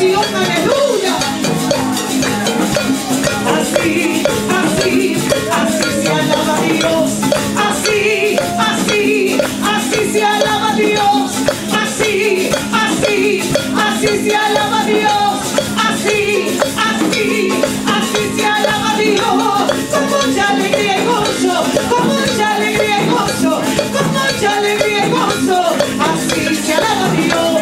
Dios, aleluya. Así, así, así se alaba a Dios. Así, así, así se alaba a Dios. Así, así, así se alaba a Dios. Así, así, así se alaba a Dios. Con mucha alegría y gozo, con mucha alegría y gozo, con mucha alegría y gozo. Así se alaba a Dios.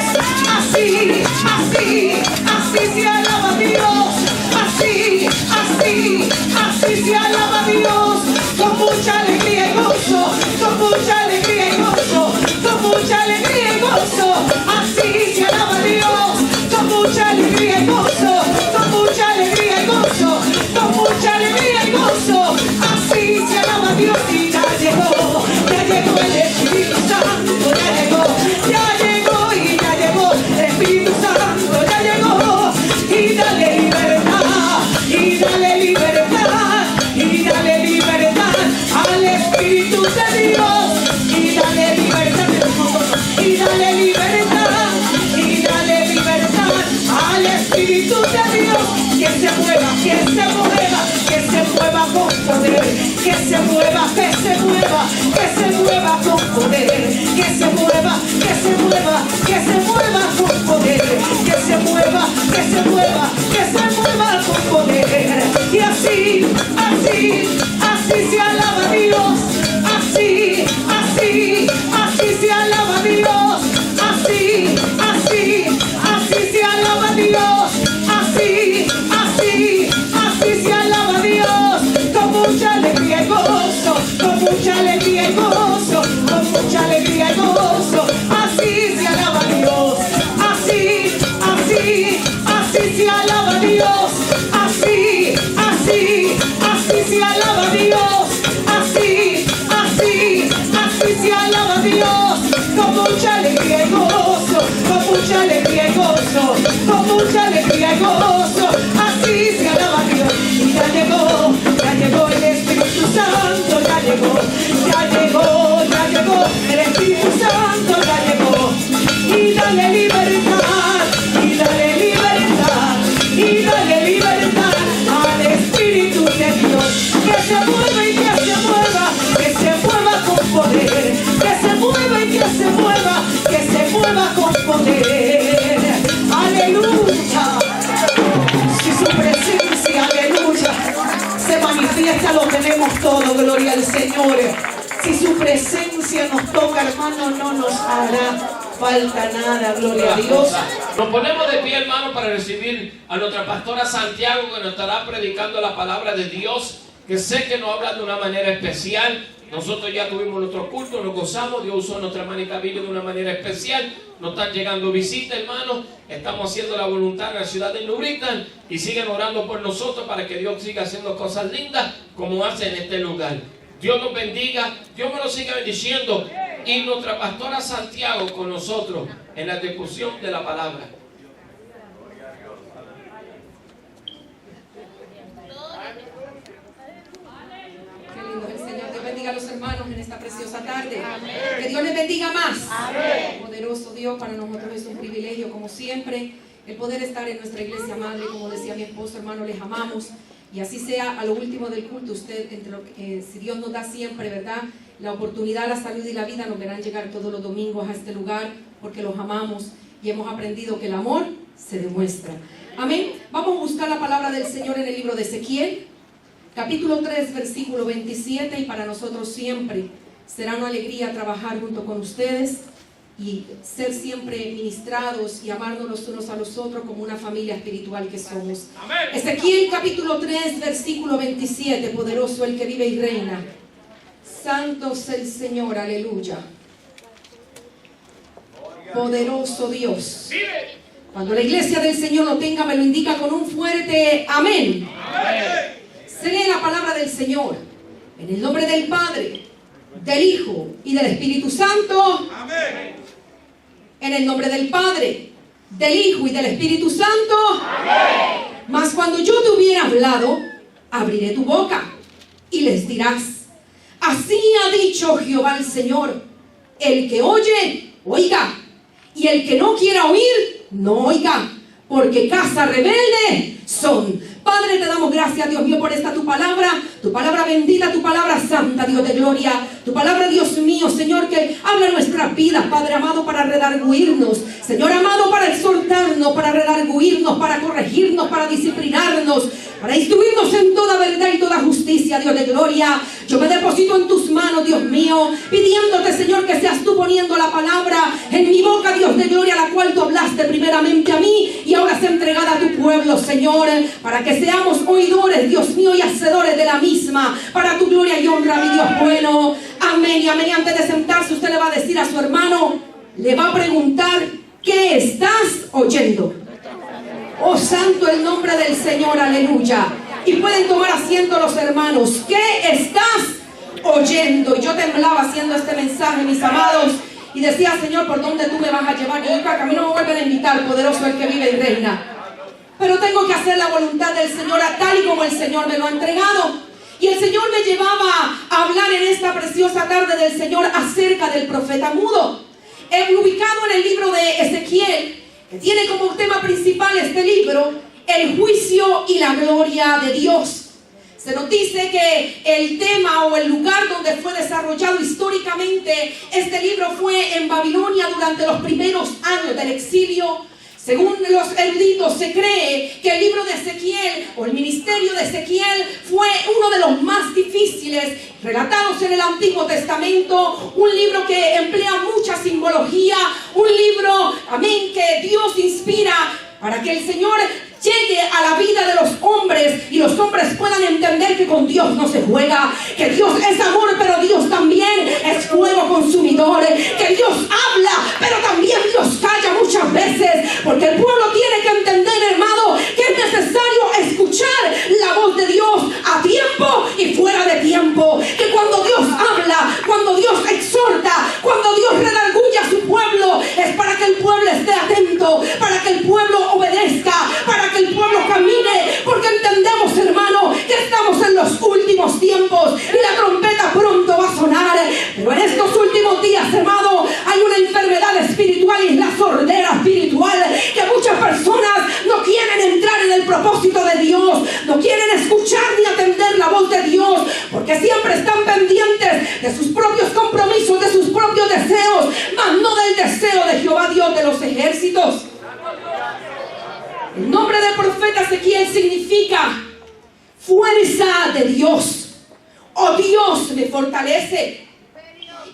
Así, así, así se alaba a Dios. Así, así, así se alaba a Dios. Con mucha alegría y gozo, con mucha alegría y gozo, con mucha alegría y gozo. Así se alaba a Dios. Con mucha alegría y gozo, con mucha alegría y gozo, con mucha alegría y gozo. Así se alaba a Dios. Y ya llegó el Espíritu Santo, ya llegó y ya llegó el Espíritu Santo, ya llegó. Y dale libertad, y dale libertad, y dale libertad al Espíritu de Dios. Y dale libertad, y dale libertad, y dale libertad al Espíritu de Dios. Que se mueva, que se mueva, que se mueva con poder, que se mueva, que se mueva, que se mueva con poder, que se mueva, que se mueva, que se mueva con poder, que se mueva, que se mueva, que se mueva con poder. Y así, así, así se alaba a Dios. Así, así, así se alaba a Dios. Así, así, así se alaba a Dios. Así, así, así se alaba a Dios. Con mucha alegría y gozo, con mucha alegría y gozo, con mucha alegría y gozo. Así se alaba a Dios. Así, así, así se alaba a Dios. Así, así, así se alaba a Dios. Así, así, así se alaba a Dios. Con mucha alegría y gozo, con mucha alegría y gozo, con mucha alegría y gozo. Así se alaba a Dios. Y ya llegó el Espíritu Santo, ya llegó el Espíritu Santo, ya llegó. Y dale libertad, y dale libertad, y dale libertad al Espíritu de Dios. Que se mueva y que se mueva, que se mueva con poder, que se mueva y que se mueva, que se mueva con poder. Aleluya. Si su presencia, aleluya, se manifiesta, lo tenemos todo, gloria al Señor. Si su presencia nos toca, hermano, no nos hará falta nada, gloria a Dios. Nos ponemos de pie, hermano, para recibir a nuestra pastora Santiago, que nos estará predicando la palabra de Dios, que sé que nos habla de una manera especial. Nosotros ya tuvimos nuestro culto, nos gozamos, Dios usó nuestra hermanita Biblia de una manera especial. Nos están llegando visitas, hermanos. Estamos haciendo la voluntad en la ciudad de Nubritan y siguen orando por nosotros para que Dios siga haciendo cosas lindas como hace en este lugar. Dios nos bendiga, Dios me lo siga bendiciendo. Y nuestra pastora Santiago con nosotros en la discusión de la palabra. Qué lindo, que el Señor Dios bendiga a los hermanos en esta preciosa tarde. Amén. Que Dios les bendiga más. Amén. Poderoso Dios, para nosotros es un privilegio, como siempre, el poder estar en nuestra iglesia madre. Como decía mi esposo, hermano, les amamos. Y así sea a lo último del culto, usted, si Dios nos da siempre, ¿verdad?, la oportunidad, la salud y la vida, nos verán llegar todos los domingos a este lugar, porque los amamos y hemos aprendido que el amor se demuestra. Amén. Vamos a buscar la palabra del Señor en el libro de Ezequiel, capítulo 3, versículo 27, y para nosotros siempre será una alegría trabajar junto con ustedes y ser siempre ministrados y amarnos los unos a los otros como una familia espiritual que somos. Amén. Ezequiel capítulo 3, versículo 27, poderoso el que vive y reina. Santo es el Señor, aleluya. Poderoso Dios. Cuando la iglesia del Señor lo tenga, me lo indica con un fuerte amén. Amén. Se lee la palabra del Señor en el nombre del Padre, del Hijo y del Espíritu Santo. Amén. En el nombre del Padre, del Hijo y del Espíritu Santo. Amén. Mas cuando yo te hubiera hablado, abriré tu boca y les dirás: así ha dicho Jehová el Señor, el que oye, oiga, y el que no quiera oír, no oiga, porque casa rebelde son. Padre, te damos gracias, Dios mío, por esta tu palabra bendita, tu palabra santa, Dios de gloria, tu palabra, Dios mío, Señor, que habla en nuestras vidas, Padre amado, para redarguirnos, Señor amado, para exhortarnos, para redarguirnos, para corregirnos, para disciplinarnos, para instruirnos en toda verdad y toda justicia, Dios de gloria. Yo me deposito en tus manos, Dios mío, pidiéndote, Señor, que seas tú poniendo la palabra en mi boca, Dios de gloria, la cual tú hablaste primeramente a mí y ahora sea entregada a tu pueblo, Señor, para que seamos oidores, Dios mío, y hacedores de la misma, para tu gloria y honra, mi Dios bueno. Amén y amén. Y antes de sentarse, usted le va a decir a su hermano, le va a preguntar, ¿qué estás oyendo? Oh, santo el nombre del Señor, aleluya. Y pueden tomar asiento los hermanos. ¿Qué estás oyendo? Y yo temblaba haciendo este mensaje, mis amados, y decía, Señor, ¿por dónde tú me vas a llevar? Y para que a mí no me vuelven a invitar, poderoso el que vive y reina. Pero tengo que hacer la voluntad del Señor tal y como el Señor me lo ha entregado. Y el Señor me llevaba a hablar en esta preciosa tarde del Señor acerca del profeta mudo. Ubicado en el libro de Ezequiel, que tiene como tema principal este libro, el juicio y la gloria de Dios. Se nos dice que el tema o el lugar donde fue desarrollado históricamente este libro fue en Babilonia durante los primeros años del exilio. Según los eruditos, se cree que el libro de Ezequiel o el ministerio de Ezequiel fue uno de los más difíciles relatados en el Antiguo Testamento, un libro que emplea mucha simbología, un libro, amén, que Dios inspira para que el Señor llegue a la vida de los hombres y los hombres puedan entender que con Dios no se juega, que Dios es amor, pero Dios también es fuego consumidor, que Dios habla, pero también Dios calla muchas veces, porque el pueblo tiene que entender, hermano, que es necesario escuchar la voz de Dios a tiempo y fuera de tiempo, que cuando Dios habla, cuando Dios exhorta, cuando Dios redarguye a su pueblo, es para que el pueblo esté atento, para que el pueblo obedezca, para que el pueblo camine, porque entendemos, hermano, que estamos en los últimos tiempos y la trompeta pronto va a sonar. Pero en estos últimos días, hermano, hay una enfermedad espiritual y es la sordera espiritual, que muchas personas no quieren entrar en el propósito de Dios, no quieren escuchar ni atender la voz de Dios, porque siempre están pendientes de sus propios compromisos, de sus propios deseos, mas no del deseo de Jehová Dios de los ejércitos. El nombre del profeta Ezequiel significa fuerza de Dios. Oh, Dios me fortalece.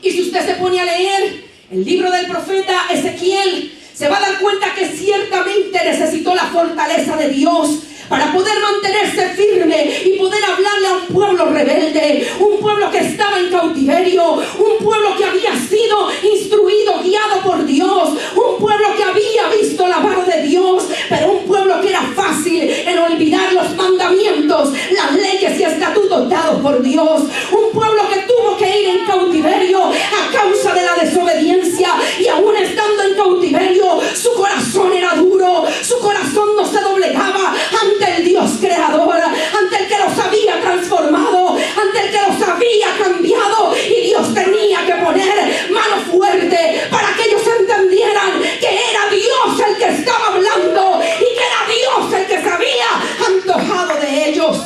Y si usted se pone a leer el libro del profeta Ezequiel, se va a dar cuenta que ciertamente necesitó la fortaleza de Dios para poder mantenerse firme y poder hablarle a un pueblo rebelde, un pueblo que estaba en cautiverio, un pueblo que había sido instruido, guiado por Dios, un pueblo que había visto la mano de Dios, pero un pueblo que era fácil en olvidar los mandamientos, las leyes y estatutos dados por Dios, un pueblo que tuvo que ir en cautiverio a causa de la desobediencia, y aún estando en cautiverio su corazón era duro, su corazón no se doblegaba ante el Dios creador, ante el que los había transformado, ante el que los había cambiado, y Dios tenía que poner mano fuerte para que ellos entendieran que era Dios el que estaba hablando y que era Dios el que se había antojado de ellos.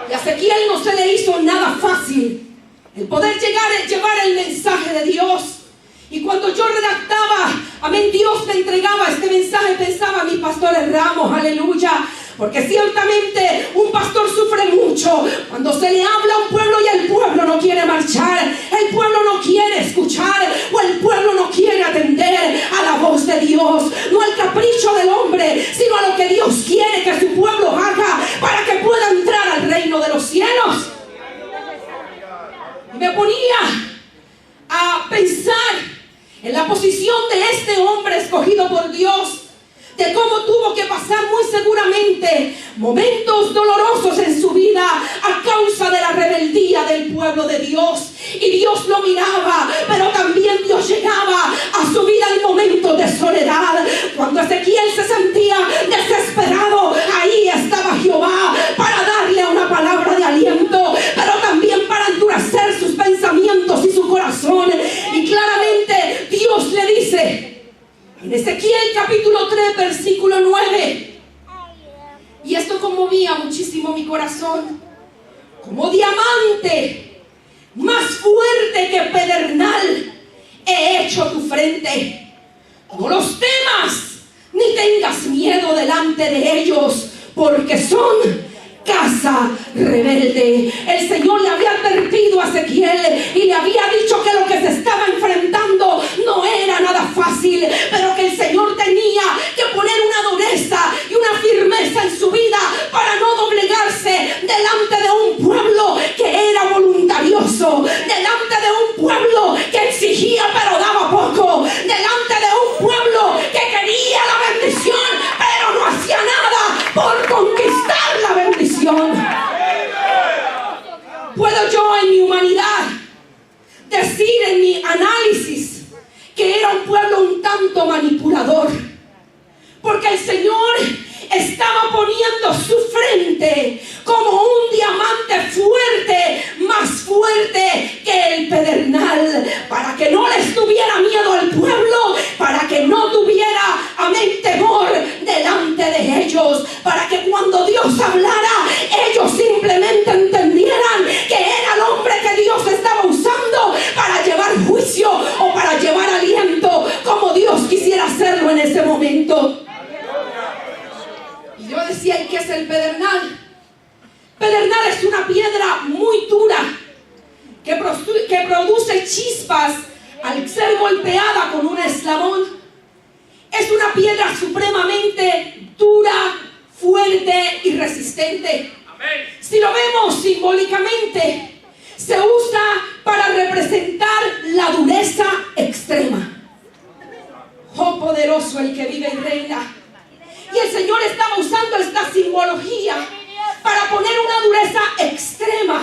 Y a Ezequiel no se le hizo nada fácil el poder llevar el mensaje de Dios. Y cuando yo redactaba, amén, Dios me entregaba este mensaje, pensaba, mi pastor Ramos, aleluya, porque ciertamente un pastor sufre mucho cuando se le habla a un pueblo y el pueblo no quiere marchar, el pueblo no quiere escuchar, o el pueblo no quiere atender a la voz de Dios, no al capricho del hombre, sino a lo que Dios quiere que su pueblo haga para que pueda entrar al reino de los cielos. Y me ponía a pensar en la posición de este hombre escogido por Dios, de cómo tuvo que pasar muy seguramente momentos dolorosos en su vida a causa de la rebeldía del pueblo de Dios. Y Dios lo miraba, pero también Dios llegaba a su vida en momentos de soledad. Cuando Ezequiel se sentía desesperado, ahí estaba Jehová para darle una palabra de aliento, pero también para endurecer sus pensamientos y su corazón. Y claramente Dios le dice en Ezequiel el capítulo 3, versículo 9. Y esto conmovía muchísimo mi corazón. Como diamante, más fuerte que pedernal, he hecho tu frente. No los temas, ni tengas miedo delante de ellos, porque son casa rebelde. El Señor le había advertido a Ezequiel y le había dicho que lo que se estaba enfrentando no era nada fácil, pero que el Señor tenía que poner una dureza y una firmeza en su vida para no doblegarse delante de un pueblo que era voluntarioso, delante de un pueblo que exigía pero daba poco, delante de un pueblo que quería la bendición pero no hacía nada por conquistar la bendición. Puedo yo en mi humanidad decir en mi análisis que era un pueblo un tanto manipulador, porque el Señor estaba poniendo su frente como un diamante fuerte, más fuerte que el pedernal, para que no les tuviera miedo al pueblo, para que no tuviera, amén, temor delante de ellos, para que cuando Dios hablara, ellos simplemente entendieran que era el hombre que Dios estaba usando para llevar juicio o para llevar aliento, como Dios quisiera hacerlo en ese momento. Y yo decía, ¿y qué es el pedernal? Pedernal es una piedra muy dura que produce chispas al ser golpeada con un eslabón. Es una piedra supremamente dura, fuerte y resistente. Si lo vemos simbólicamente, se usa para representar la dureza extrema. Oh, poderoso el que vive y reina. Y el Señor estaba usando esta simbología para poner una dureza extrema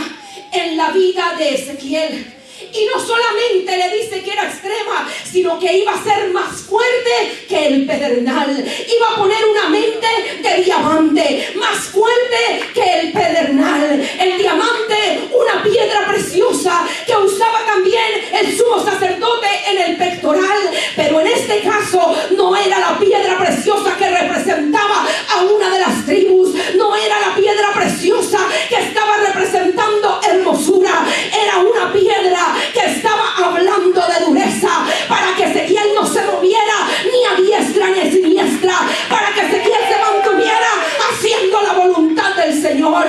en la vida de Ezequiel. Y no solamente le dice que era extrema, sino que iba a ser más fuerte que el pedernal. Iba a poner una mente de diamante, más fuerte que el pedernal. El diamante, una piedra preciosa que usaba también el sumo sacerdote en el pectoral. Pero en este caso no era la piedra preciosa que representaba a una de las tribus. No era la piedra preciosa que estaba representando hermosura. Era una piedra que estaba hablando de dureza, para que Ezequiel no se moviera ni a diestra ni a siniestra, para que Ezequiel se mantuviera haciendo la voluntad del Señor.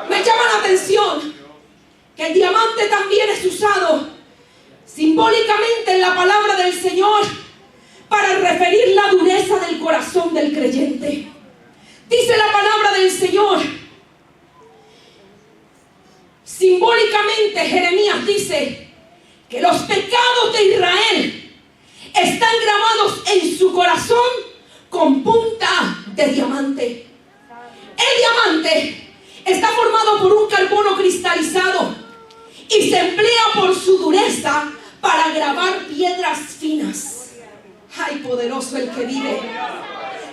Me llama la atención que el diamante también es usado simbólicamente en la palabra del Señor para referir la dureza del corazón del creyente. Dice la palabra del Señor, simbólicamente Jeremías dice que los pecados de Israel están grabados en su corazón con punta de diamante. El diamante está formado por un carbono cristalizado y se emplea por su dureza para grabar piedras finas. ¡Ay, poderoso el que vive!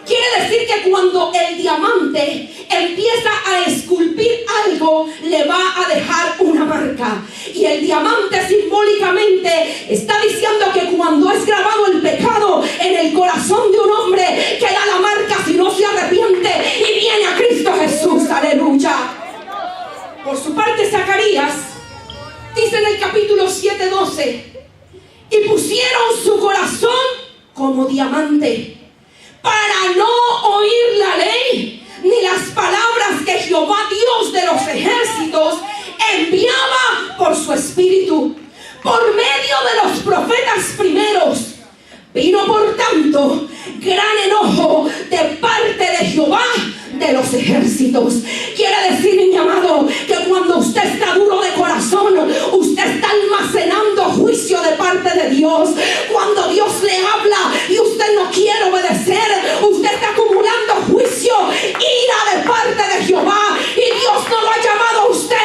Quiere decir que cuando el diamante empieza a esculpir algo, le va a dejar una marca. Y el diamante simbólicamente está diciendo que cuando es grabado el pecado en el corazón de un hombre, queda la marca si no se arrepiente y viene a Cristo Jesús. ¡Aleluya! Por su parte, Zacarías dice en el capítulo 7:12: y pusieron su corazón como diamante, para no oír la ley ni las palabras que Jehová Dios de los ejércitos enviaba por su espíritu, por medio de los profetas primeros. Vino por tanto gran enojo de parte de Jehová de los ejércitos. Quiere decir, mi amado, que cuando usted está duro de corazón, usted está almacenando juicio de parte de Dios. Cuando Dios le habla y usted no quiere obedecer, usted está acumulando juicio, ira de parte de Jehová. Y Dios no lo ha llamado a usted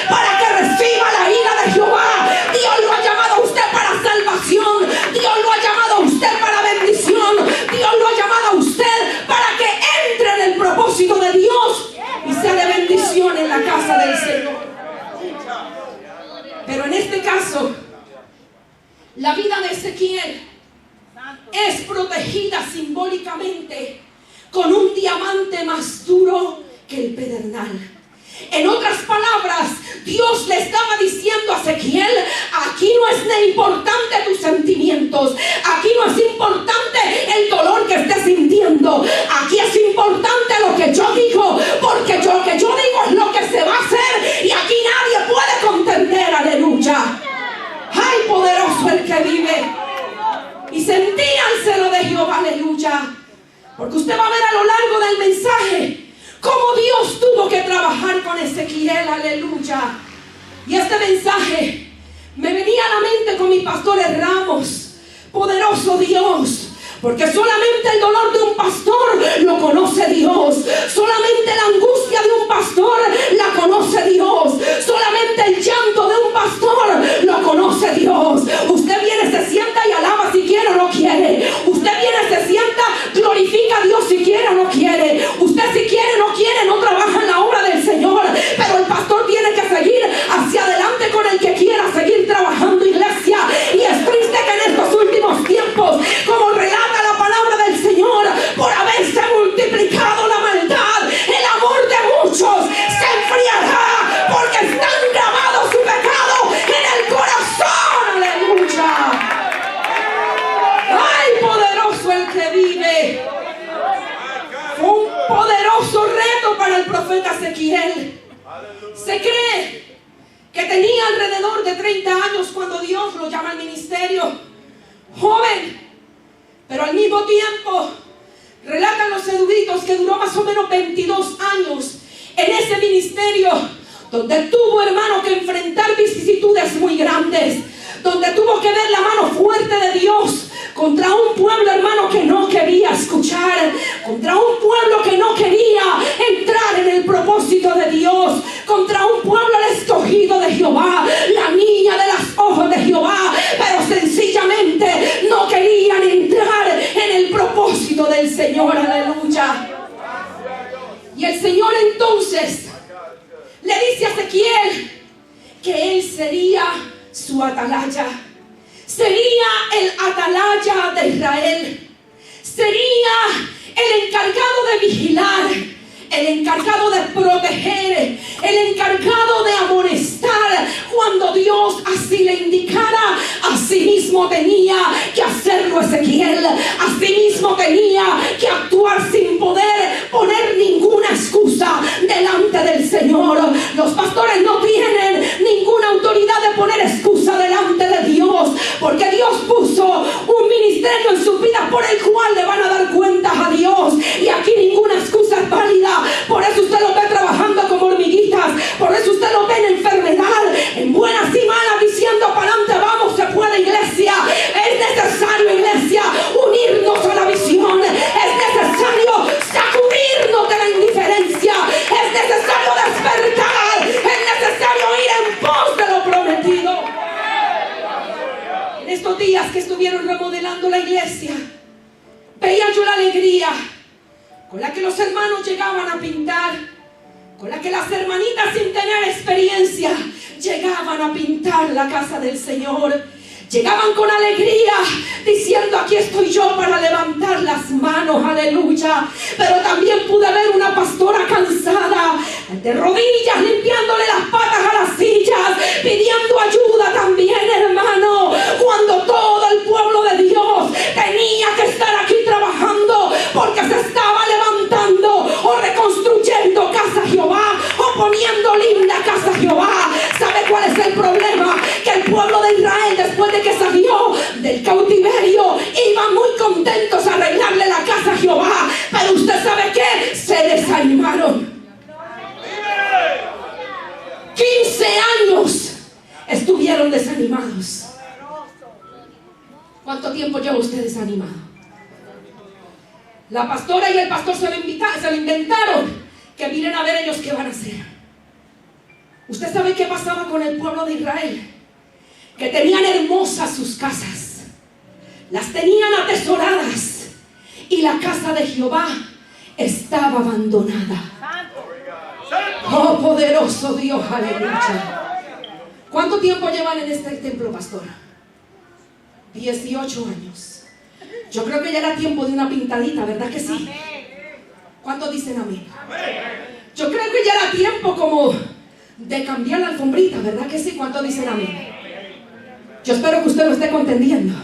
para que reciba la ira de Jehová. Dios lo ha llamado a usted para salvación. Dios lo ha llamado a usted para bendición. Dios lo ha llamado a usted para que entre en el propósito de Dios y sea de bendición en la casa del Señor. Pero en este caso, la vida de Ezequiel es ungida simbólicamente con un diamante más duro que el pedernal. En otras palabras, Dios le estaba diciendo a Ezequiel: aquí no es importante tus sentimientos, aquí no es importante el dolor que estés sintiendo, aquí es importante lo que yo digo, porque lo que yo digo es lo que se va a hacer, y aquí nadie puede contender. Aleluya. ¡Ay, poderoso el que vive! Y sentía el celo de Jehová. Aleluya. Porque usted va a ver a lo largo del mensaje cómo Dios tuvo que trabajar con Ezequiel. Aleluya. Y este mensaje me venía a la mente con mi pastor Ramos. Poderoso Dios. Porque solamente el dolor de un pastor lo conoce Dios. Solamente la angustia de un pastor la conoce Dios. Solamente el llanto de un pastor lo conoce Dios. Usted viene, se sienta y alaba si quiere o no quiere. Usted viene, se sienta, glorifica a Dios si quiere o no quiere. Usted si quiere o no quiere, no trabaja en la obra del Señor. Pero el pastor tiene que seguir hacia adelante con el que quiera seguir trabajando, iglesia. Y es triste que en estos últimos tiempos, como relata la palabra del Señor, por haberse multiplicado la maldad, el amor de muchos se enfriará, porque están grabados su pecado en el corazón. Aleluya. Ay, poderoso el que vive. Fue un poderoso reto para el profeta Ezequiel. Se cree que tenía alrededor de 30 años cuando Dios lo llama al ministerio. Joven, pero al mismo tiempo relatan los eruditos que duró más o menos 22 años en ese ministerio, donde tuvo, hermano, que enfrentar vicisitudes muy grandes, donde tuvo que ver la mano fuerte de Dios contra un pueblo, hermano, que no quería escuchar, contra un pueblo que no quería entrar en el propósito de Dios, contra un pueblo el escogido de Jehová, la niña de las ojos de Jehová, pero sencillamente no querían entrar en el propósito del Señor. Aleluya. Y el Señor entonces le dice a Ezequiel que él sería su atalaya. Sería el atalaya de Israel. Sería el encargado de vigilar, el encargado de proteger, el encargado de amonestar cuando Dios así le indicara. Asimismo tenía que hacerlo Ezequiel. Asimismo tenía que actuar sin poder poner ninguna excusa delante del Señor. Los pastores no tienen ninguna autoridad de poner excusa delante de Dios, porque Dios puso un ministerio en sus vidas por el cual le van a dar cuentas a Dios, y aquí ninguna excusa es válida. Por eso usted lo ve trabajando como hormiguitas, por eso usted lo ve en enfermedad, en buenas y malas, diciendo: para adelante vamos, se puede, iglesia. Es necesario, iglesia, unirnos a la visión. Es necesario sacudirnos de la indiferencia. Es necesario despertar. Es necesario ir en pos de lo prometido. En estos días que estuvieron remodelando la iglesia, veía yo la alegría con la que los hermanos llegaban a pintar, con la que las hermanitas sin tener experiencia llegaban a pintar la casa del Señor. Llegaban con alegría diciendo: aquí estoy yo para levantar las manos, aleluya. Pero también pude ver una pastora cansada, de rodillas, limpiándole las patas a las sillas, pidiendo ayuda también, hermano, cuando todo el pueblo de Dios tenía que estar aquí trabajando, porque se estaba levantando o reconstruyendo casa Jehová, o poniendo linda casa Jehová. ¿Sabe cuál es el problema? Que el pueblo de Israel, después de que salió del cautiverio, iban muy contentos a arreglarle la casa a Jehová, pero usted sabe qué, se desanimaron. 15 años estuvieron desanimados. ¿Cuánto tiempo lleva usted desanimado? La pastora y el pastor se lo inventaron, que miren a ver ellos qué van a hacer. ¿Usted sabe qué pasaba con el pueblo de Israel? Que tenían hermosas sus casas, las tenían atesoradas, y la casa de Jehová estaba abandonada. Oh, poderoso Dios, aleluya. ¿Cuánto tiempo llevan en este templo, pastor? 18 años. Yo creo que ya era tiempo de una pintadita, ¿verdad que sí? ¿Cuántos dicen amén? Yo creo que ya era tiempo como de cambiar la alfombrita, ¿verdad que sí? ¿Cuántos dicen amén? Yo espero que usted lo esté contendiendo.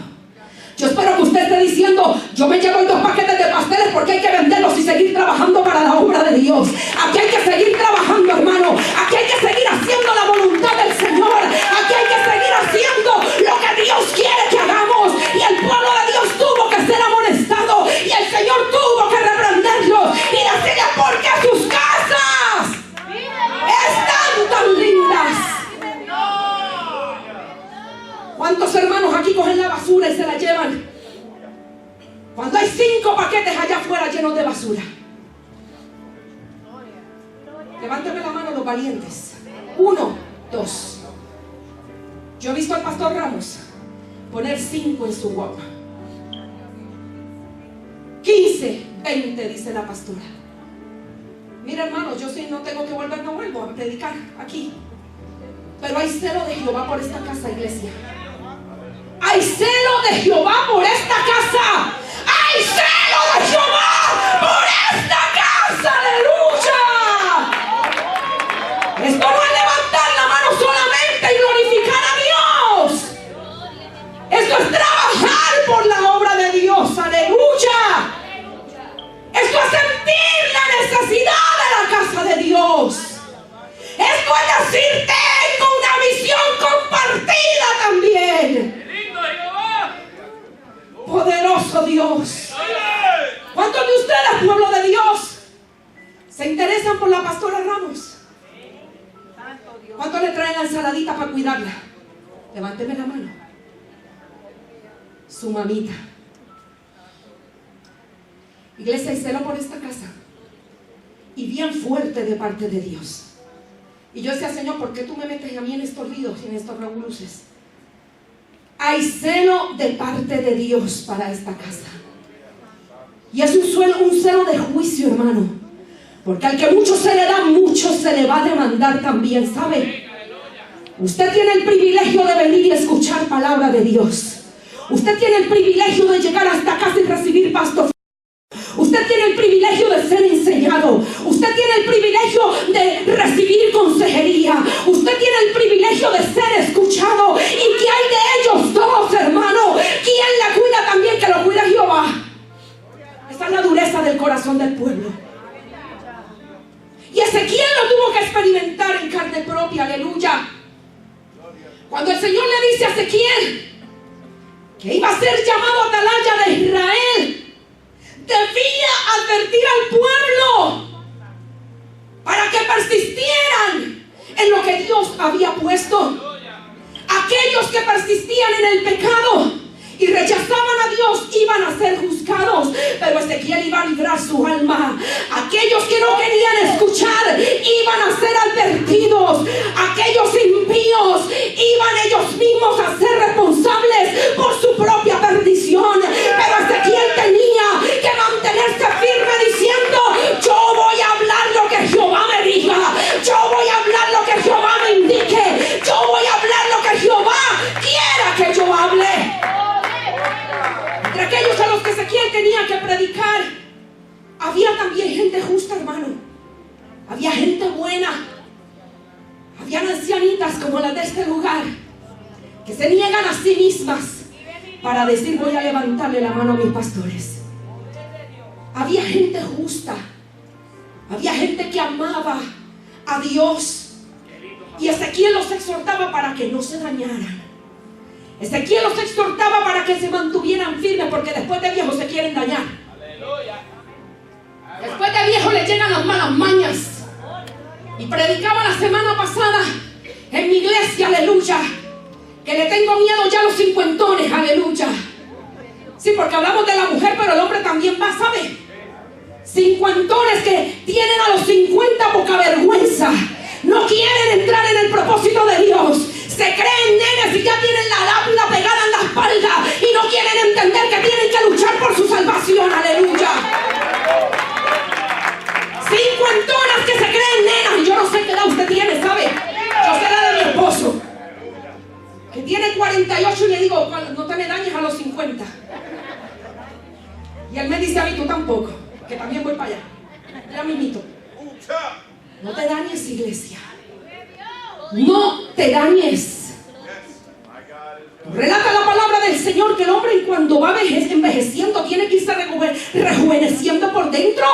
Yo espero que usted esté diciendo: yo me llevo 2 paquetes de pasteles porque hay que venderlos y seguir trabajando para la obra de Dios. Aquí hay que seguir trabajando, hermano. Aquí hay que seguir haciendo la voluntad del Señor. Aquí hay que seguir haciendo lo que Dios quiere que hagamos. Y el pueblo de Dios tuvo que ser amonestado. Y el Señor tuvo que reprenderlos y decirles: ¿por qué sus casas están tan lindas? ¿Cuántos hermanos aquí cogen la basura y se la llevan? Cuando hay 5 paquetes allá afuera llenos de basura. Levánteme la mano los valientes. 1, 2. Yo he visto al pastor Ramos poner 5 en su guapa. 15, 20, dice la pastora. Mira, hermano, yo sí no tengo que volver, no vuelvo a predicar aquí. Pero hay celo de Jehová por esta casa, iglesia. Hay celo de Jehová por esta casa. Hay celo de Jehová por esta casa. Aleluya. Esto no es levantar la mano solamente y glorificar a Dios. Esto es trabajar por la obra de Dios. Aleluya. Esto es sentir la necesidad de la casa de Dios. Esto es decir: tengo una visión compartida también. Poderoso Dios. ¿Cuántos de ustedes, pueblo de Dios, se interesan por la pastora Ramos? ¿Cuántos le traen la ensaladita para cuidarla? Levánteme la mano. Su mamita. Iglesia, hay celo por esta casa. Y bien fuerte de parte de Dios. Y yo decía: Señor, ¿por qué tú me metes a mí en estos líos y en estos revoluces? Hay celo de parte de Dios para esta casa. Y es un celo de juicio, hermano. Porque al que mucho se le da, mucho se le va a demandar también, ¿sabe? Usted tiene el privilegio de venir y escuchar palabra de Dios. Usted tiene el privilegio de llegar a esta casa y recibir pasto. Usted tiene el privilegio de ser enseñado. Usted tiene el privilegio de recibir consejería. Usted tiene el privilegio de ser escuchado. ¿Y qué hay de ellos dos, hermano? ¿Quién la cuida también? Que lo cuida Jehová. Esta es la dureza del corazón del pueblo. Y Ezequiel lo tuvo que experimentar en carne propia. Aleluya. Cuando el Señor le dice a Ezequiel que iba a ser llamado atalaya de Israel, debía advertir al pueblo para que persistieran en lo que Dios había puesto. Aquellos que persistían en el pecado y rechazaban a Dios iban a ser juzgados, pero Ezequiel iba a librar su alma. Aquellos que no querían escuchar iban a ser advertidos. Aquellos impíos iban ellos mismos a ser responsables por su propia perdición. Pero Ezequiel tenía que mantenerse firme diciendo: yo voy a hablar lo que Jehová me diga, yo voy a hablar lo que Jehová me indique, yo voy a hablar lo que Jehová quiera que yo hable. Entre aquellos a los que Ezequiel tenía que predicar, había también gente justa, hermano. Había gente buena. Habían ancianitas como las de este lugar, que se niegan a sí mismas para decir: voy a levantarle la mano a mis pastores. Había gente justa. Había gente que amaba a Dios. Y Ezequiel los exhortaba para que no se dañaran. Ezequiel los exhortaba para que se mantuvieran firmes, porque después de viejos se quieren dañar. Después de viejos le llegan las malas mañas. Y predicaba la semana pasada en mi iglesia, aleluya, que le tengo miedo ya a los cincuentones, aleluya. Sí, porque hablamos de la mujer, pero el hombre también va, ¿sabe? Cincuentones que tienen a los 50 poca vergüenza. No quieren entrar en el propósito de Dios. Se creen nenes y ya tienen la lápida pegada en la espalda y no quieren entender que tienen que luchar por su salvación. Aleluya. Cincuentonas que se creen nenas. Y yo no sé qué edad usted tiene, ¿sabe? Yo sé la de mi esposo, que tiene 48, y le digo: no te me dañes a los 50. Y él me dice a mí, tú tampoco, que también voy para allá. Ya mismito. No te dañes, iglesia. No te dañes. Relata la palabra del Señor que el hombre cuando va envejeciendo tiene que irse rejuveneciendo por dentro.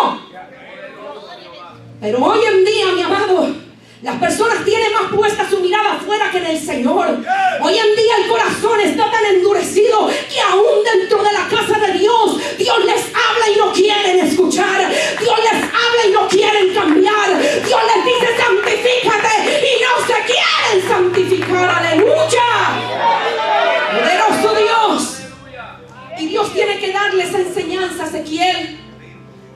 Pero hoy en día, mi amado, las personas tienen más puesta su mirada afuera que en el Señor. Hoy en día el corazón está tan endurecido que aún dentro de la casa de Dios, Dios les habla y no quieren escuchar. Dios les habla y no quieren cambiar. Dios les dice santifícate y no se quieren santificar. Aleluya. Poderoso Dios. Y Dios tiene que darle esa enseñanza a Ezequiel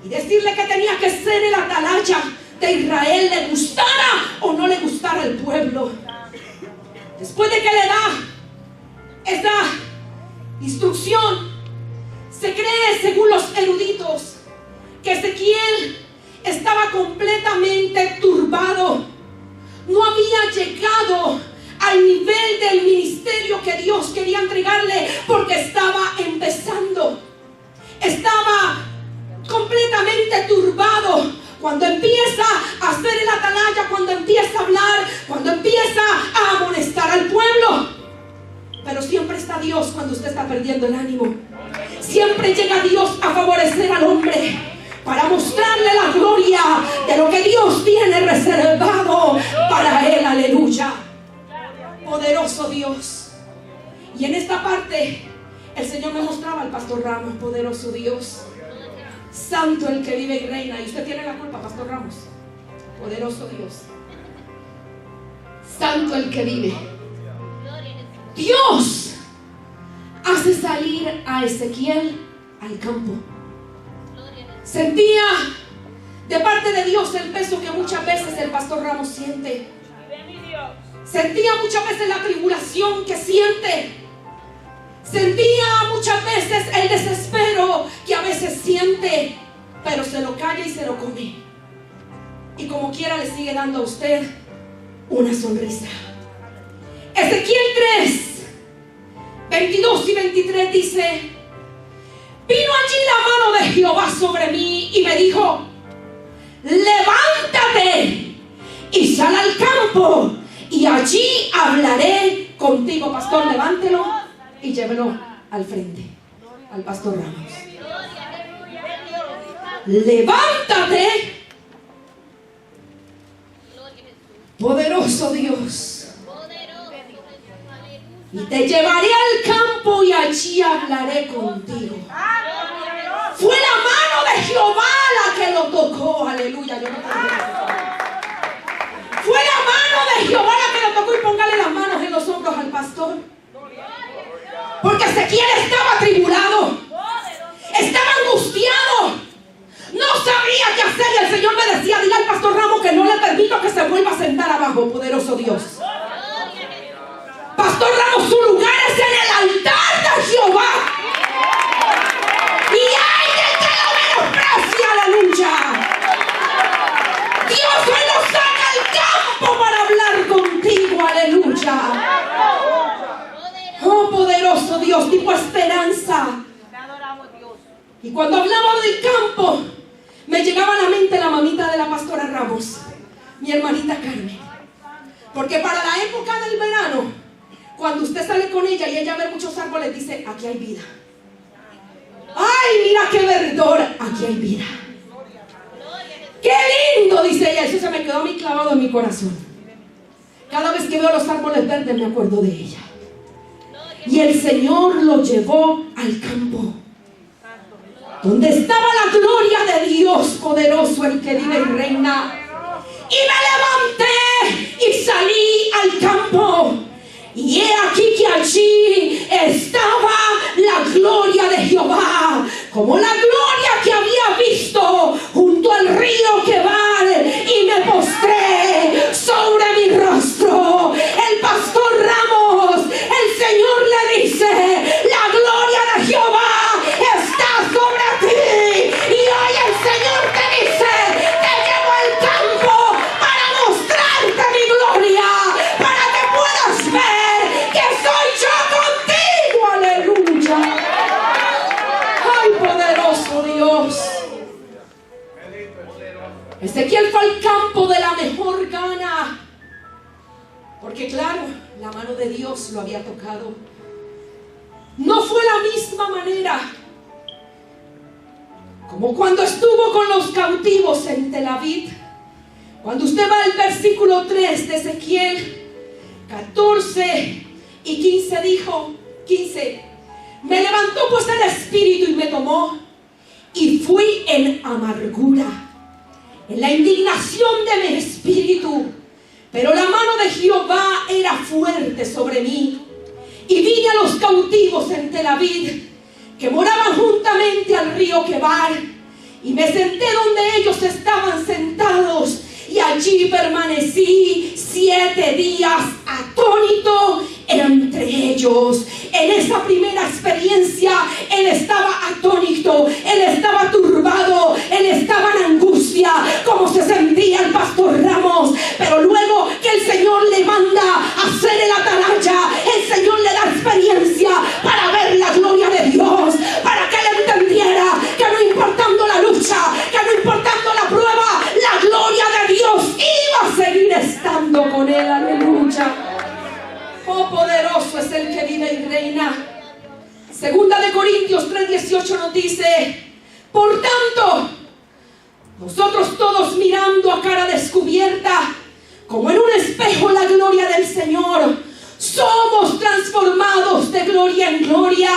y decirle que tenía que ser el atalaya de Israel, le gustara o no le gustara al pueblo. Después de que le da esa instrucción, se cree, según los eruditos, que Ezequiel estaba completamente turbado. No había llegado al nivel del ministerio que Dios quería entregarle porque estaba empezando. Estaba completamente turbado. Cuando empieza a hacer el atalaya, cuando empieza a hablar, cuando empieza a amonestar al pueblo. Pero siempre está Dios cuando usted está perdiendo el ánimo. Siempre llega Dios a favorecer al hombre para mostrarle la gloria de lo que Dios tiene reservado para él. Aleluya. Poderoso Dios. Y en esta parte el Señor me mostraba al pastor Ramos. Poderoso Dios. Santo el que vive y reina. Y usted tiene la culpa, pastor Ramos. Poderoso Dios. Santo el que vive. Dios hace salir a Ezequiel al campo. Sentía de parte de Dios el peso que muchas veces el pastor Ramos siente. Sentía muchas veces la tribulación que siente. Sentía muchas veces el desespero que a veces siente, pero se lo calla y se lo come. Y como quiera le sigue dando a usted una sonrisa. Ezequiel 3, 22 y 23 dice: vino allí la mano de Jehová sobre mí y me dijo: levántate y sal al campo y allí hablaré contigo. Pastor, levántelo y llévelo al frente, al pastor Ramos. Levántate. Poderoso Dios. Y te llevaré al campo y allí hablaré contigo. Fue la mano de Jehová la que lo tocó. Aleluya. Yo no Fue la mano de Jehová la que lo tocó. Y póngale las manos en los hombros al pastor. Porque Ezequiel estaba atribulado, estaba angustiado, no sabía qué hacer. Y el Señor me decía: dile al pastor Ramos que no le permito que se vuelva a sentar abajo. Poderoso Dios. Pastor Ramos, su lugar es en el altar de Jehová. Y hay del que lo menosprecia. Aleluya. Dios hoy lo saca al campo para hablar contigo. Aleluya. Oh, poderoso Dios, tipo esperanza. Y cuando hablaba del campo, me llegaba a la mente la mamita de la pastora Ramos, mi hermanita Carmen. Porque para la época del verano, cuando usted sale con ella y ella ve muchos árboles, dice: aquí hay vida. Ay, mira qué verdor, aquí hay vida. Qué lindo, dice ella. Eso se me quedó a mí clavado en mi corazón. Cada vez que veo los árboles verdes me acuerdo de ella. Y el Señor lo llevó al campo, donde estaba la gloria de Dios, poderoso el que vive y reina. Y me levanté y salí al campo. Y he aquí que allí estaba la gloria de Jehová, como la gloria que había visto junto al río Quebar. Y me postré sobre mi rostro. El pastor Ramos, el Señor le dice: la gloria de Jehová está sobre ti. Y hoy el Señor te dice: te llevo al campo para mostrarte mi gloria, para que puedas ver que soy yo contigo. Aleluya. Ay, poderoso Ezequiel fue al campo de la mejor gana, porque claro, la mano de Dios lo había tocado. No fue la misma manera como cuando estuvo con los cautivos en Tel Aviv. Cuando usted va al versículo 3 de Ezequiel 14 y 15, dijo 15: me levantó pues el espíritu y me tomó, y fui en amargura, en la indignación de mi espíritu, pero la mano de Jehová era fuerte sobre mí. Y vine a los cautivos en Tel Aviv, que moraban juntamente al río Quebar, y me senté donde ellos estaban sentados, y allí permanecí 7 días atónito entre ellos. En esa primera experiencia, él estaba atónito, él estaba turbado, él estaba en angustia, como se sentía el pastor Ramos. Pero luego que el Señor le manda a hacer el atalaya, el Señor le da experiencia para ver la gloria de Dios, para que él entendiera que no importando la lucha, que no importando la prueba, la gloria de Dios iba a seguir estando con él. Aleluya. Oh, poderoso es el que vive y reina. Segunda de Corintios 3:18 nos dice: por tanto, nosotros todos mirando a cara descubierta, como en un espejo la gloria del Señor, somos transformados de gloria en gloria,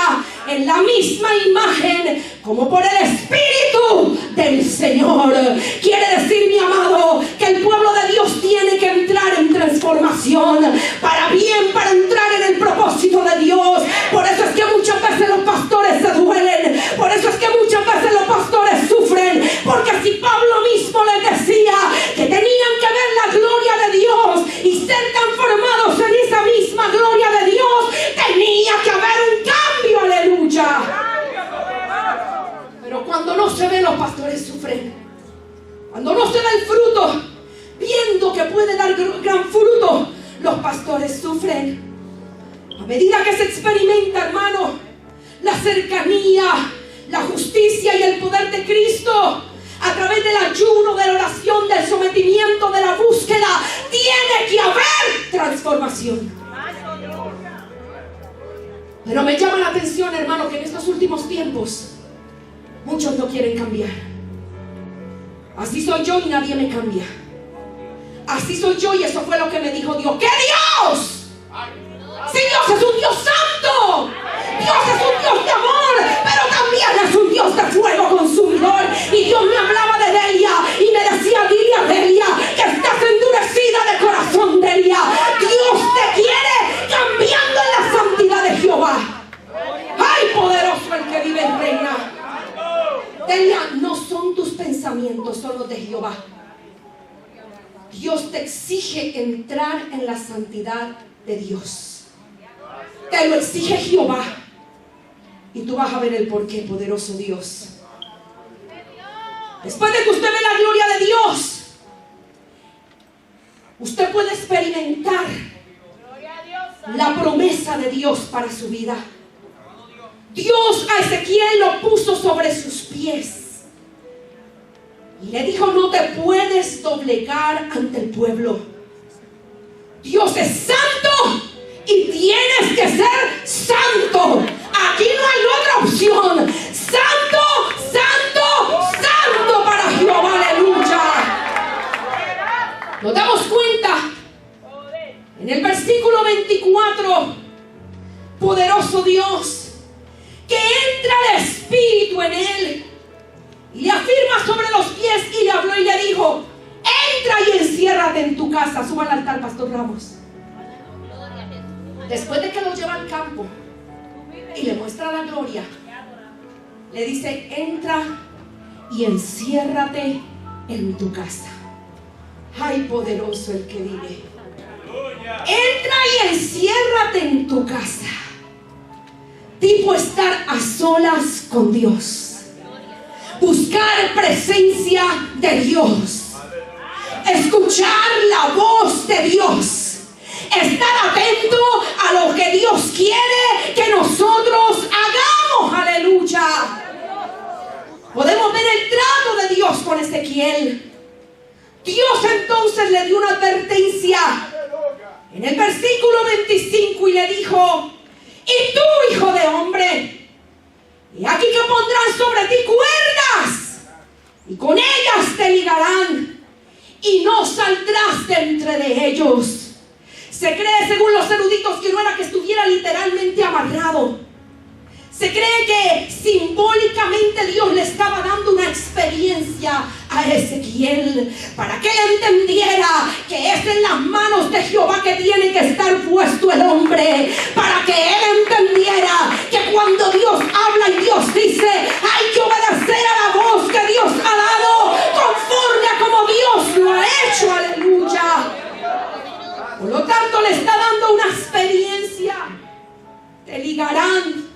en la misma imagen, como por el Espíritu del Señor. Quiere decir, mi amado, que el pueblo de Dios tiene que entrar en transformación, para bien, para entrar en el propósito de Dios. Por eso es que muchas veces los pastores se duelen, por eso es que muchas veces los pastores sufren, porque si Pablo mismo les decía que tenían que ver la gloria de Dios y ser transformados en esa misma gloria de Dios, tenía que haber un cambio. Aleluya. Pero cuando no se ve, los pastores sufren. Cuando no se ve el fruto, viendo que puede dar gran fruto, los pastores sufren. A medida que se experimenta, hermano, la cercanía, la justicia y el poder de Cristo, a través del ayuno, de la oración, del sometimiento, de la búsqueda, tiene que haber transformación. Pero me llama la atención, hermano, que en estos últimos tiempos muchos no quieren cambiar. Así soy yo y nadie me cambia. Así soy yo y eso fue lo que me dijo Dios. ¿Qué Dios? Si Dios es un Dios santo, Dios es un Dios de amor, pero también es un Dios de fuego consumidor. Y Dios me hablaba de Delia y me decía: dile a Delia que estás endurecida de corazón, Delia. Dios te quiere cambiando en la santidad de Jehová. ¡Ay, poderoso el que vive y reina! Delia, no son tus pensamientos, son los de Jehová. Dios te exige entrar en la santidad de Dios. Te lo exige Jehová. Y tú vas a ver el porqué, poderoso Dios. Después de que usted ve la gloria de Dios, usted puede experimentar la promesa de Dios para su vida. Dios a Ezequiel lo puso sobre sus pies y le dijo: no te puedes doblegar ante el pueblo. Dios es santo y tienes que ser santo. Aquí no hay otra opción. Santo, santo, santo para Jehová. Aleluya. Nos damos cuenta en el versículo 24, poderoso Dios, que entra el Espíritu en él y le afirma sobre los pies y le habló y le dijo: entra y enciérrate en tu casa. Suba al altar, pastor Ramos. Después de que lo lleva al campo y le muestra la gloria, le dice: entra y enciérrate en tu casa. Ay, poderoso el que vive. Entra y enciérrate en tu casa. Tipo estar a solas con Dios, buscar presencia de Dios, escuchar la voz de Dios, estar atento a lo que Dios quiere que nosotros hagamos. Aleluya. Podemos ver el trato de Dios con Ezequiel. Dios entonces le dio una advertencia en el versículo 25 y le dijo: y tú, hijo de hombre, y aquí que pondrán sobre ti cuerdas, y con ellas te ligarán, y no saldrás de entre de ellos. Se cree, según los eruditos, que no era que estuviera literalmente amarrado. Se cree que simbólicamente Dios le estaba dando una experiencia a Ezequiel para que él entendiera que es en las manos de Jehová que tiene que estar puesto el hombre, para que él entendiera que cuando Dios habla y Dios dice, hay que obedecer a la voz que Dios ha dado conforme a como Dios lo ha hecho. Aleluya. Por lo tanto, le está dando una experiencia. Te ligarán,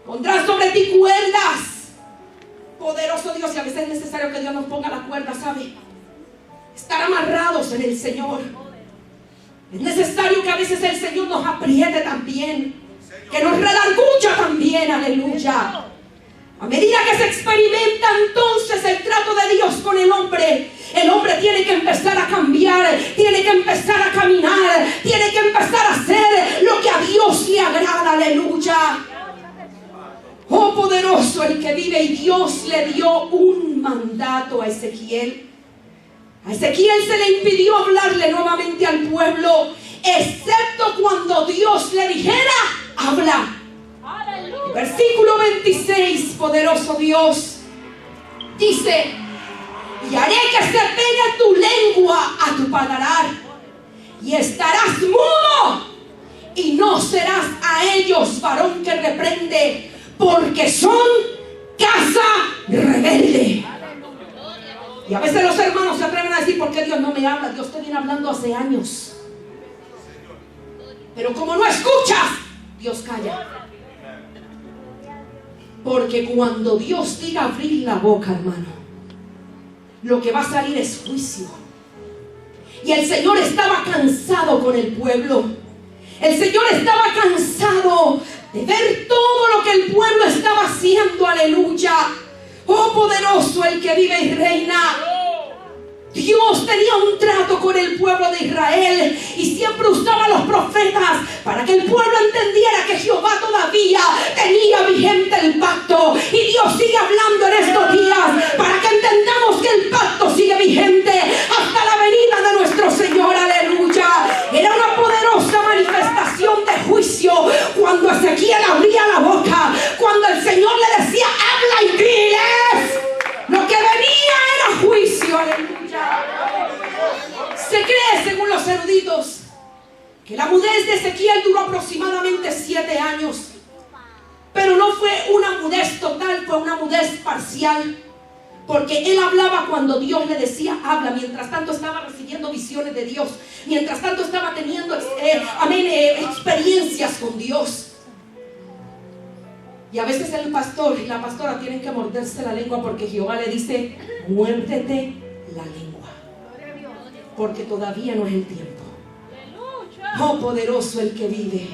pondrás sobre ti cuerdas. Poderoso Dios, y a veces es necesario que Dios nos ponga la cuerda, ¿sabe? Estar amarrados en el Señor. Es necesario que a veces el Señor nos apriete también, que nos redarguya también, aleluya. A medida que se experimenta entonces el trato de Dios con el hombre tiene que empezar a cambiar, tiene que empezar a caminar, tiene que empezar a hacer lo que a Dios le agrada, aleluya. Oh, poderoso el que vive. Y Dios le dio un mandato a Ezequiel. A Ezequiel se le impidió hablarle nuevamente al pueblo, excepto cuando Dios le dijera, habla. Versículo 26, poderoso Dios, dice: y haré que se pegue tu lengua a tu paladar, y estarás mudo, y no serás a ellos varón que reprende, porque son casa rebelde. Y a veces los hermanos se atreven a decir: ¿por qué Dios no me habla? Dios te viene hablando hace años. Pero como no escuchas, Dios calla. Porque cuando Dios diga abrir la boca, hermano, lo que va a salir es juicio. Y el Señor estaba cansado con el pueblo. El Señor estaba cansado de ver todo lo que el pueblo estaba haciendo, aleluya. Oh, poderoso el que vive y reina. Dios tenía un trato con el pueblo de Israel y siempre usaba a los profetas para que el pueblo entendiera que Jehová todavía tenía vigente el pacto. Y Dios sigue hablando en estos días para que entendamos que el pacto sigue vigente hasta la venida de nuestro Señor, aleluya. Era una poderosa manifestación de juicio cuando Ezequiel abría la boca, cuando el Señor le decía: habla y diles. Lo que venía era juicio, aleluya. Se cree, según los eruditos, que la mudez de Ezequiel duró aproximadamente 7 años. Pero no fue una mudez total, fue una mudez parcial. Porque él hablaba cuando Dios le decía habla. Mientras tanto estaba recibiendo visiones de Dios. Mientras tanto estaba teniendo experiencias con Dios. Y a veces el pastor y la pastora tienen que morderse la lengua porque Jehová le dice: muérdete la lengua, porque todavía no es el tiempo. Oh, poderoso el que vive.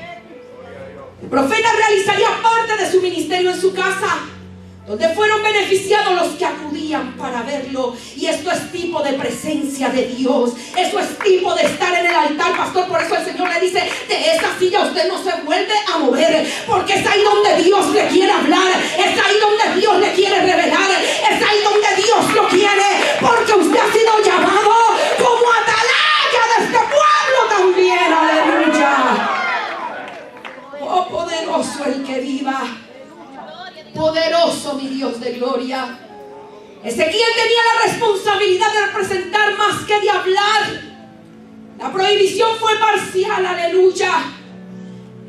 El profeta realizaría parte de su ministerio en su casa, donde fueron beneficiados los que acudían para verlo. Y esto es tipo de presencia de Dios. Eso es tipo de estar en el altar, pastor. Por eso el Señor le dice: de esta silla usted no se vuelve a mover, porque es ahí donde Dios le quiere hablar, es ahí donde Dios le quiere revelar, es ahí donde Dios lo quiere, porque usted ha sido llamado como atalaya de este pueblo también, aleluya. Oh, poderoso el que viva. Poderoso mi Dios de gloria. Ezequiel tenía la responsabilidad de representar más que de hablar. La prohibición fue parcial, aleluya.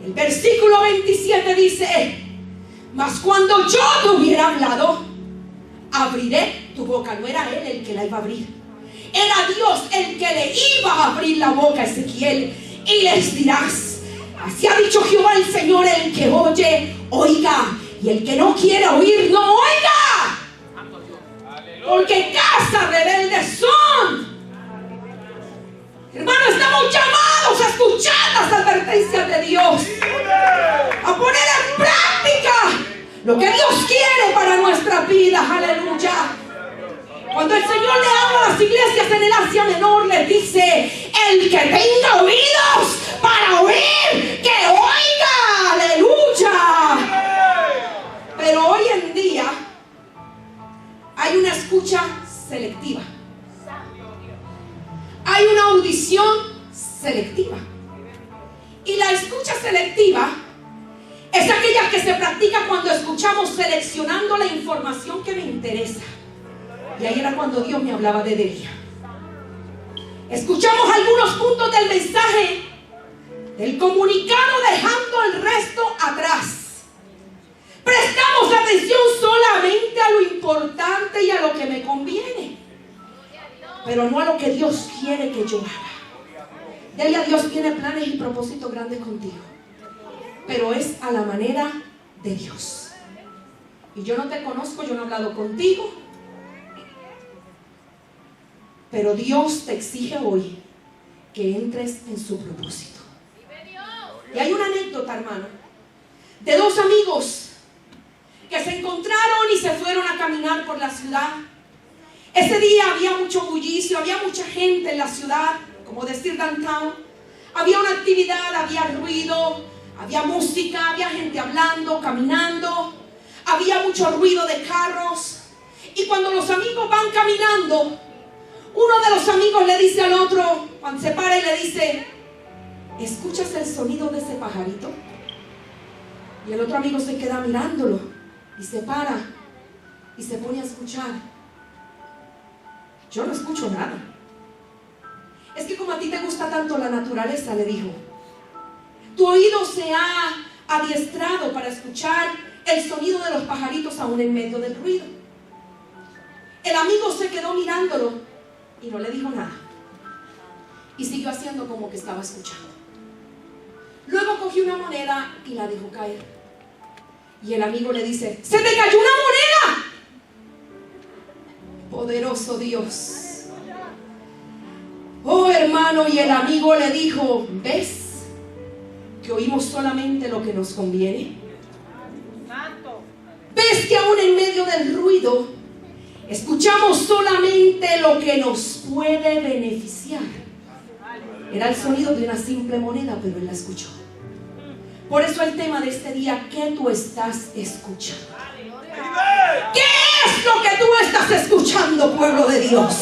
El versículo 27 dice: mas cuando yo te hubiera hablado, abriré tu boca. No era él el que la iba a abrir, era Dios el que le iba a abrir la boca a Ezequiel. Y les dirás: así ha dicho Jehová el Señor, el que oye, oiga, y el que no quiere oír, no oiga. Porque casa rebelde son. Hermanos, estamos llamados a escuchar las advertencias de Dios, a poner en práctica lo que Dios quiere para nuestras vidas, aleluya. Cuando el Señor le habla a las iglesias en menor le dice: el que tenga oídos para oír, que oiga. Aleluya. Pero hoy en día hay una escucha selectiva. Hay una audición selectiva. Y la escucha selectiva es aquella que se practica cuando escuchamos seleccionando la información que me interesa. Y ahí era cuando Dios me hablaba de Delia. Escuchamos algunos puntos del mensaje, del comunicado, dejando el resto atrás. Prestamos atención solamente a lo importante y a lo que me conviene, pero no a lo que Dios quiere que yo haga. Delia, Dios tiene planes y propósitos grandes contigo, pero es a la manera de Dios. Y yo no te conozco, yo no he hablado contigo, pero Dios te exige hoy que entres en su propósito. Y hay una anécdota, hermano, de dos amigos que se encontraron y se fueron a caminar por la ciudad. Ese día había mucho bullicio, había mucha gente en la ciudad, como decir downtown. Había una actividad, había ruido, había música, había gente hablando, caminando. Había mucho ruido de carros. Y cuando los amigos van caminando, uno de los amigos le dice al otro, cuando se para y le dice: ¿escuchas el sonido de ese pajarito? Y el otro amigo se queda mirándolo y se para y se pone a escuchar. Yo no escucho nada. Es que como a ti te gusta tanto la naturaleza, le dijo, tu oído se ha adiestrado para escuchar el sonido de los pajaritos aún en medio del ruido. El amigo se quedó mirándolo y no le dijo nada. Y siguió haciendo como que estaba escuchando. Luego cogió una moneda y la dejó caer. Y el amigo le dice: ¡se te cayó una moneda! Poderoso Dios. Oh, hermano, y el amigo le dijo: ¿ves que oímos solamente lo que nos conviene? ¿Ves que aún en medio del ruido escuchamos solamente lo que nos puede beneficiar? Era el sonido de una simple moneda, pero él la escuchó. Por eso el tema de este día: ¿qué tú estás escuchando? ¿Qué es lo que tú estás escuchando, pueblo de Dios?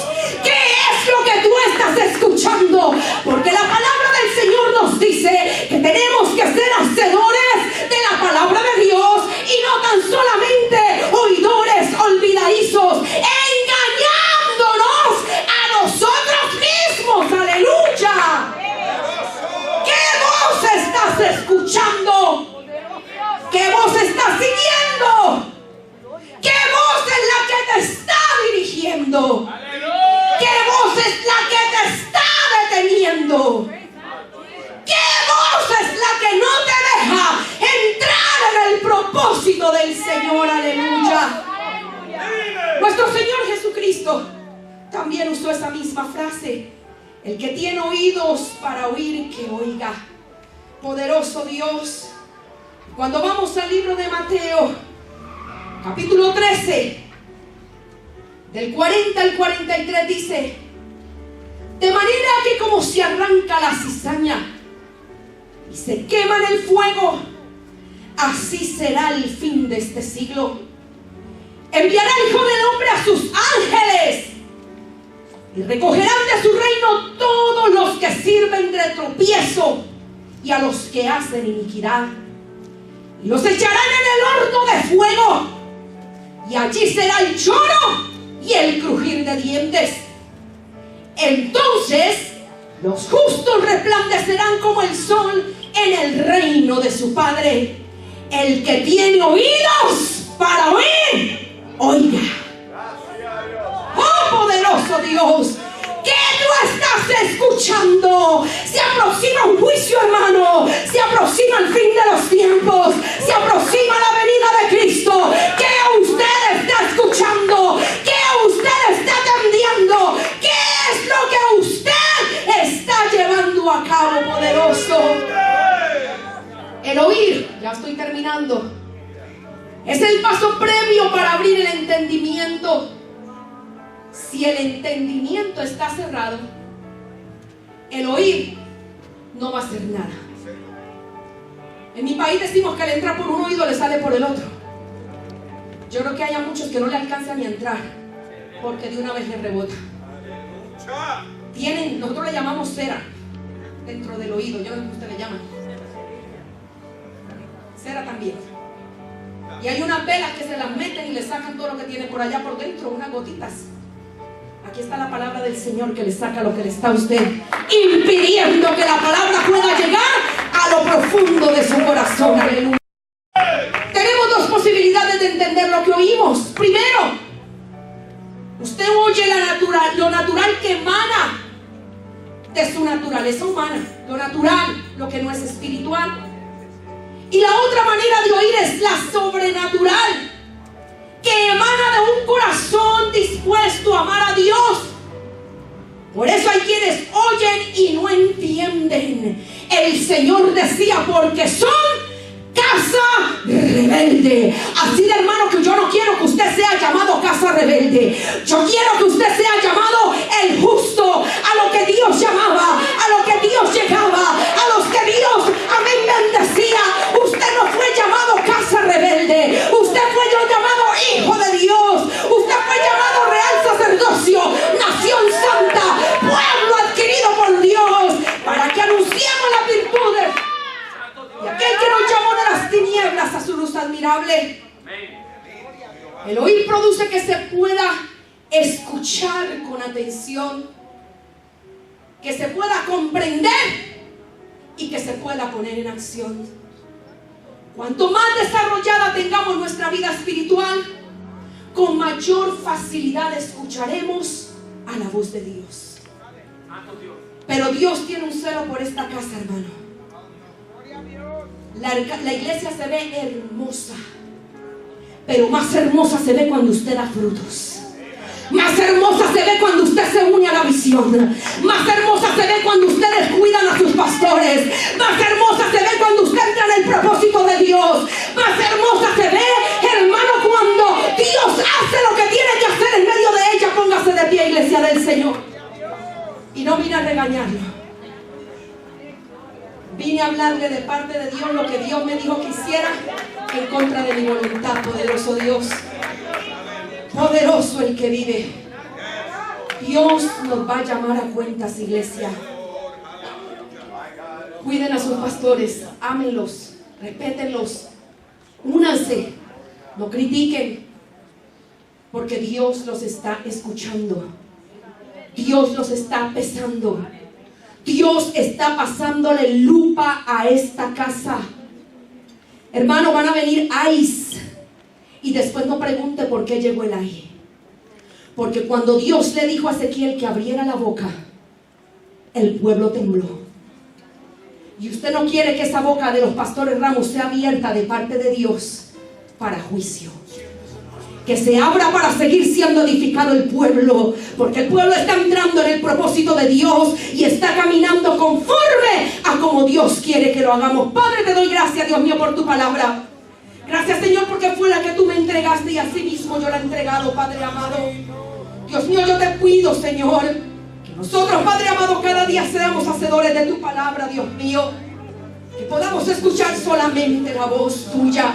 ¿Qué es lo que tú estás escuchando? Porque la palabra del Señor nos dice que tenemos que ser hacedores de la palabra de Dios y no tan solamente oidores olvidadizos, engañándonos a nosotros mismos. ¡Aleluya! ¿Qué voz estás escuchando? ¿Qué voz estás siguiendo? ¿Qué voz es la que te está dirigiendo? ¿Qué voz es la que te está deteniendo? ¿Qué voz es la que no te deja entrar en el propósito del Señor? Aleluya. Nuestro Señor Jesucristo también usó esa misma frase: el que tiene oídos para oír, que oiga. Poderoso Dios. Cuando vamos al libro de Mateo, capítulo 13, del 40 al 43, dice: de manera que como se arranca la cizaña y se quema en el fuego, así será el fin de este siglo. Enviará el Hijo del Hombre a sus ángeles y recogerán de su reino todos los que sirven de tropiezo y a los que hacen iniquidad, y los echarán en el horno de fuego, y allí será el lloro y el crujir de dientes. Entonces los justos resplandecerán como el sol en el reino de su Padre. El que tiene oídos para oír, oiga. Oh, poderoso Dios, ¿qué tú estás escuchando? Se aproxima un juicio, hermano. Se aproxima el fin de los tiempos. Se aproxima la venida de Cristo. ¿Qué usted está escuchando? ¿Qué usted está atendiendo? ¿Qué es lo que usted está llevando a cabo, poderoso? El oír, ya estoy terminando, es el paso previo para abrir el entendimiento. Si el entendimiento está cerrado, el oír no va a hacer nada. En mi país decimos que le entra por un oído, le sale por el otro. Yo creo que hay muchos que no le alcanzan ni a entrar, porque de una vez le rebota. Nosotros le llamamos cera dentro del oído, yo no sé cómo usted le llama. Cera también. Y hay unas velas que se las meten y le sacan todo lo que tiene por allá por dentro, unas gotitas. Aquí está la palabra del Señor que le saca lo que le está a usted impidiendo que la palabra pueda llegar a lo profundo de su corazón. Aleluya. Tenemos dos posibilidades de entender lo que oímos. Primero, usted oye lo natural que emana de su naturaleza humana, lo natural, lo que no es espiritual. Y la otra manera de oír es la sobrenatural, que emana de un corazón dispuesto a amar a Dios. Por eso hay quienes oyen y no entienden. El Señor decía, porque son casa rebelde. Así de hermano, que yo no quiero que usted sea llamado casa rebelde. Yo quiero que usted sea llamado el justo, a lo que Dios llamaba, a lo que Dios llegaba, a los que Dios, amén, bendecía. Usted no fue llamado casa rebelde. Usted fue llamado hijo de Dios. Usted fue llamado real sacerdocio, nación santa, pueblo adquirido por Dios, para que anunciemos las virtudes y aquel que nos llamó de las tinieblas a su luz admirable. El oír produce que se pueda escuchar con atención, que se pueda comprender y que se pueda poner en acción. Cuanto más desarrollada tengamos nuestra vida espiritual, con mayor facilidad escucharemos a la voz de Dios. Pero Dios tiene un celo por esta casa, hermano. La iglesia se ve hermosa, pero más hermosa se ve cuando usted da frutos. Más hermosa se ve cuando usted se une a la visión. Más hermosa se ve cuando ustedes cuidan a sus pastores. Más hermosa se ve cuando usted entra en el propósito de Dios. Más hermosa se ve, hermano, cuando Dios hace lo que tiene que hacer en medio de ella. Póngase de pie, iglesia del Señor. Y no vine a regañarlo. Vine a hablarle de parte de Dios lo que Dios me dijo que hiciera en contra de mi voluntad. Poderoso Dios, poderoso el que vive. Dios nos va a llamar a cuentas, iglesia. Cuiden a sus pastores, ámenlos, respétenlos, únanse, no critiquen, porque Dios los está escuchando. Dios los está pesando. Dios está pasándole lupa a esta casa. Hermano, van a venir ayes. Y después no pregunte por qué llegó el ay. Porque cuando Dios le dijo a Ezequiel que abriera la boca, el pueblo tembló. Y usted no quiere que esa boca de los pastores Ramos sea abierta de parte de Dios para juicio. Que se abra para seguir siendo edificado el pueblo, porque el pueblo está entrando en el propósito de Dios y está caminando conforme a como Dios quiere que lo hagamos. Padre, te doy gracias, Dios mío, por tu palabra. Gracias, Señor, porque fue la que tú me entregaste y así mismo yo la he entregado, Padre amado. Dios mío, yo te pido, Señor, que nosotros, Padre amado, cada día seamos hacedores de tu palabra, Dios mío, que podamos escuchar solamente la voz tuya.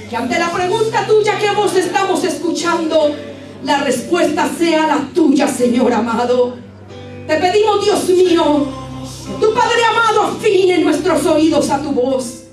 Que ante la pregunta tuya, ¿qué voz estamos escuchando?, la respuesta sea la tuya, Señor amado. Te pedimos, Dios mío, que tu Padre amado afine nuestros oídos a tu voz.